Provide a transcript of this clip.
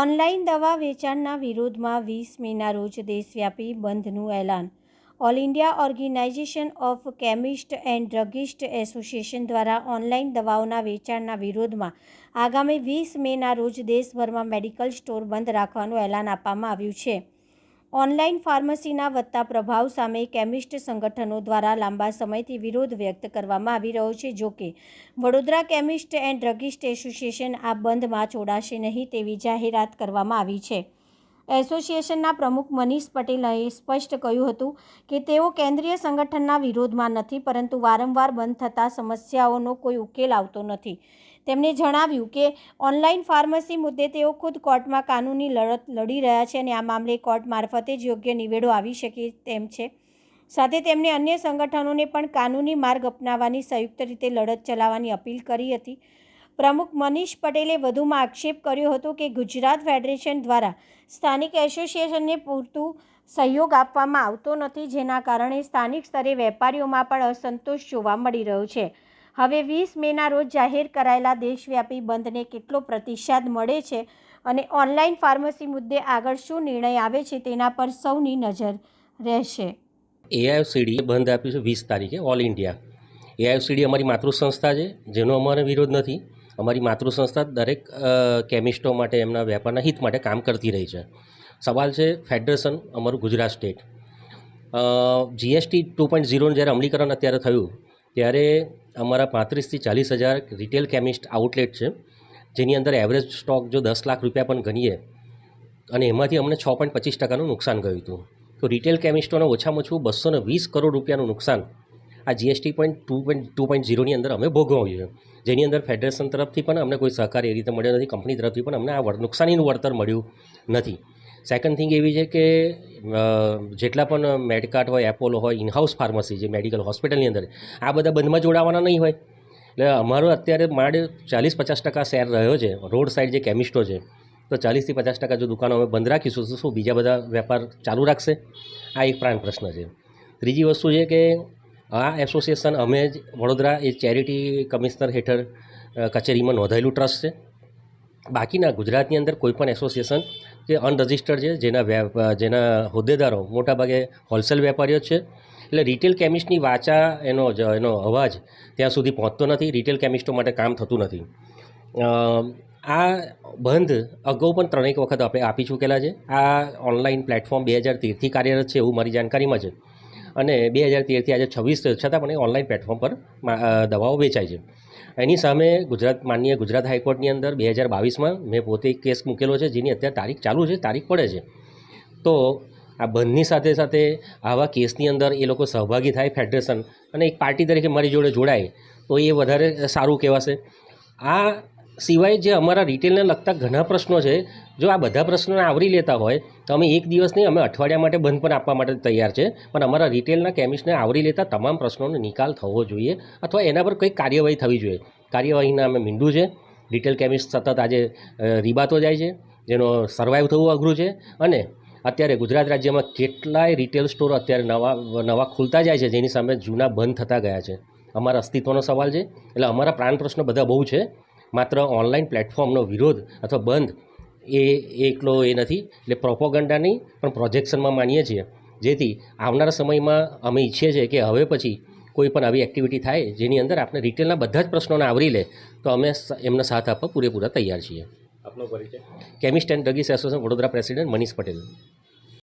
Online દવા વેચાણના વિરોધમાં 20 મેના રોજ દેશવ્યાપી બંધનું એલાન. All India organization of chemist and druggist association દ્વારા ઓનલાઈન દવાઓના વેચાણના વિરોધમાં આગામી 20 મેના રોજ દેશભરમાં મેડિકલ સ્ટોર બંધ રાખવાનું એલાન આપવામાં આવ્યું છે. ઓનલાઈન ફાર્મસીના વધતા પ્રભાવ સામે કેમિસ્ટ સંગઠનો દ્વારા લાંબા સમયથી વિરોધ વ્યક્ત કરવામાં આવી રહ્યો છે. જોકે Vadodara chemist and druggist association આ બંધમાં જોડાશે નહીં તેવી જાહેરાત કરવામાં આવી છે. એસોસિએશનના પ્રમુખ મનીષ પટેલે સ્પષ્ટ કહ્યું હતું કે તેઓ કેન્દ્રીય સંગઠનના વિરોધમાં નથી, પરંતુ વારંવાર બંધ થતા સમસ્યાઓનો કોઈ ઉકેલ આવતો નથી. તેમણે જણાવ્યું કે ઓનલાઈન ફાર્મસી મુદ્દે તેઓ ખુદ કોર્ટમાં કાનૂની લડત લડી રહ્યા છે અને આ મામલે કોર્ટ મારફતે જ યોગ્ય નિવેડો આવી શકે તેમ છે. સાથે તેમણે અન્ય સંગઠનોને પણ કાનૂની માર્ગ અપનાવવાની સંયુક્ત રીતે લડત ચલાવવાની અપીલ કરી હતી. પ્રમુખ મનીષ પટેલે વધુમાં આક્ષેપ કર્યો હતો કે ગુજરાત ફેડરેશન દ્વારા સ્થાનિક એસોસિએશનને પૂરતું સહયોગ આપવામાં આવતો નથી, જેના કારણે સ્થાનિક સ્તરે વેપારીઓમાં પણ અસંતોષ જોવા મળી રહ્યો છે. હવે 20 મેના રોજ જાહેર કરાયેલા દેશવ્યાપી બંધને કેટલો પ્રતિસાદ મળે છે અને ઓનલાઈન ફાર્મસી મુદ્દે આગળ શું નિર્ણય આવે છે તેના પર સૌની નજર રહેશે. એઆઈએફસીડી બંધ આપ્યું છે 20 તારીખે ઓલ ઇન્ડિયા. એઆઈએફસીડી અમારી માતૃસંસ્થા છે, જેનો અમારે વિરોધ નથી. અમારી માતૃસંસ્થા દરેક કેમિસ્ટો માટે એમના વેપારના હિત માટે કામ કરતી રહી છે. સવાલ છે ફેડરેશન, અમારું ગુજરાત સ્ટેટ. જીએસટી 2.0 જ્યારે અમલીકરણ અત્યારે થયું ત્યારે અમારા 35,000 થી 40,000 રિટેલ કેમિસ્ટ આઉટલેટ છે, જેની અંદર એવરેજ સ્ટોક જો 10 લાખ રૂપિયા પણ ગણીએ અને એમાંથી અમને 6.25% નુકસાન ગયું હતું. તો રિટેલ કેમિસ્ટોને ઓછામાં ઓછું 220 કરોડ રૂપિયાનું નુકસાન આ જીએસટી 2.0ની અંદર અમે ભોગવ્યું છે, જેની અંદર ફેડરેશન તરફથી પણ અમને કોઈ સહકાર એ રીતે મળ્યો નથી, કંપની તરફથી પણ અમને આ નુકસાનીનું વળતર મળ્યું નથી. સેકન્ડ થિંગ એવી છે કે જેટલા પણ મેડકાર્ટ હોય, એપોલો હોય, ઇનહાઉસ ફાર્મસી જે મેડિકલ હોસ્પિટલની અંદર, આ બધા બંધમાં જોડાવાના નહીં હોય. એટલે અમારો અત્યારે માંડ 40-50% શેર રહ્યો છે રોડ સાઈડ જે કેમિસ્ટો છે. તો 40 થી 50% જો દુકાનો અમે બંધ રાખીશું તો શું બીજા બધા વેપાર ચાલુ રાખશે? આ એક પ્રાણ પ્રશ્ન છે. ત્રીજી વસ્તુ છે કે આ એસોસિએશન અમે જ વડોદરા એ ચેરિટી કમિશનર હેઠળ કચેરીમાં નોંધાયેલું ટ્રસ્ટ છે. બાકીના ગુજરાતની અંદર કોઈપણ એસોસિએશન જે અનરજિસ્ટર્ડ છે, જેના હોદ્દેદારો મોટાભાગે હોલસેલ વેપારીઓ છે. એટલે રિટેલ કેમિસ્ટની વાચા એનો અવાજ ત્યાં સુધી પહોંચતો નથી. રિટેલ કેમિસ્ટો માટે કામ થતું નથી. આ બંધ અગાઉ પણ 3 વખત આપણે આપી ચૂકેલા છે. આ ઓનલાઈન પ્લેટફોર્મ 2013થી કાર્યરત છે એવું મારી જાણકારીમાં છે અને 2013થી આજે 26 છતાં પણ એ ઓનલાઈન પ્લેટફોર્મ પર દવાઓ વેચાય છે. એની સામે માનનીય ગુજરાત હાઈકોર્ટની અંદર 2022માં મેં પોતે એક કેસ મૂકેલો છે, જેની અત્યારે તારીખ ચાલુ છે, તારીખ પડે છે. તો આ બંધની સાથે સાથે આવા કેસની અંદર એ લોકો સહભાગી થાય ફેડરેશન અને એક પાર્ટી તરીકે મારી જોડે જોડાય તો એ વધારે સારું કહેવાશે. આ સિવાય જે અમારા રિટેલને લગતા ઘણા પ્રશ્નો છે, જો આ બધા પ્રશ્નોને આવરી લેતા હોય તો અમે એક દિવસ નહીં, અમે અઠવાડિયા માટે બંધ પણ આપવા માટે તૈયાર છે. પણ અમારા રિટેલના કેમિસ્ટને આવરી લેતા તમામ પ્રશ્નોનો નિકાલ થવો જોઈએ અથવા એના પર કંઈક કાર્યવાહી થવી જોઈએ. કાર્યવાહીના અમે મીંડું છે. રિટેલ કેમિસ્ટ સતત આજે રીબાતો જાય છે, જેનો સર્વાઈવ થવું અઘરું છે. અને અત્યારે ગુજરાત રાજ્યમાં કેટલાય રિટેલ સ્ટોર અત્યારે નવા ખુલતા જાય છે, જેની સામે જૂના બંધ થતા ગયા છે. અમારા અસ્તિત્વનો સવાલ છે. એટલે અમારા પ્રાણ પ્રશ્નો બધા બહુ છે. માત્ર ઓનલાઈન પ્લેટફોર્મનો વિરોધ અથવા બંધ એ એકલો એ નથી. એટલે પ્રોપોગન્ડા નહીં પણ પ્રોજેક્શનમાં માનીએ છીએ, જેથી આવનારા સમયમાં અમે ઈચ્છીએ છીએ કે હવે પછી કોઈ પણ આવી એક્ટિવિટી થાય જેની અંદર આપણે રિટેલના બધા જ પ્રશ્નોને આવરી લે તો અમે એમનો સાથ આપવા પૂરેપૂરા તૈયાર છીએ. આપનો પરિચય? Chemist and druggist association Vadodara president Manish Patel.